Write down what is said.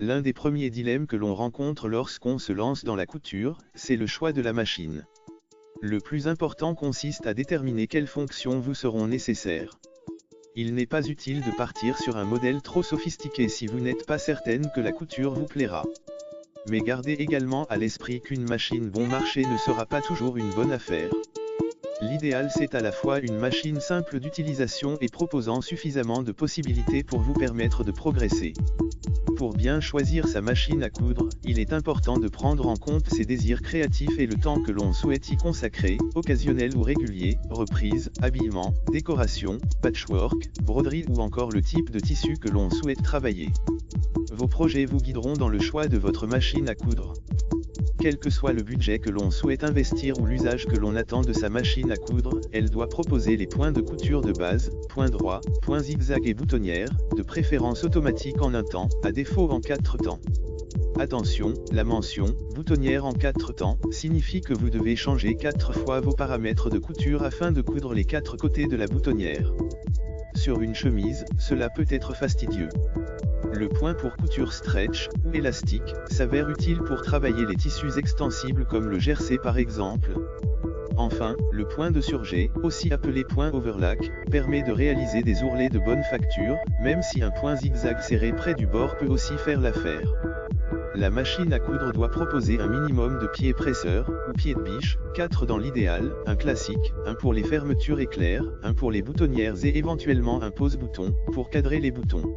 L'un des premiers dilemmes que l'on rencontre lorsqu'on se lance dans la couture, c'est le choix de la machine. Le plus important consiste à déterminer quelles fonctions vous seront nécessaires. Il n'est pas utile de partir sur un modèle trop sophistiqué si vous n'êtes pas certaine que la couture vous plaira. Mais gardez également à l'esprit qu'une machine bon marché ne sera pas toujours une bonne affaire. L'idéal c'est à la fois une machine simple d'utilisation et proposant suffisamment de possibilités pour vous permettre de progresser. Pour bien choisir sa machine à coudre, il est important de prendre en compte ses désirs créatifs et le temps que l'on souhaite y consacrer, occasionnel ou régulier, reprise, habillement, décoration, patchwork, broderie ou encore le type de tissu que l'on souhaite travailler. Vos projets vous guideront dans le choix de votre machine à coudre. Quel que soit le budget que l'on souhaite investir ou l'usage que l'on attend de sa machine à coudre, elle doit proposer les points de couture de base, points droits, points zigzag et boutonnières, de préférence automatique en un temps, à défaut en 4 temps. Attention, la mention « boutonnière en 4 temps » signifie que vous devez changer 4 fois vos paramètres de couture afin de coudre les 4 côtés de la boutonnière. Sur une chemise, cela peut être fastidieux. Le point pour couture stretch, ou élastique, s'avère utile pour travailler les tissus extensibles comme le jersey par exemple. Enfin, le point de surjet, aussi appelé point overlock, permet de réaliser des ourlets de bonne facture, même si un point zigzag serré près du bord peut aussi faire l'affaire. La machine à coudre doit proposer un minimum de pieds presseurs, ou pieds de biche, 4 dans l'idéal, un classique, un pour les fermetures éclairs, un pour les boutonnières et éventuellement un pose-bouton, pour cadrer les boutons.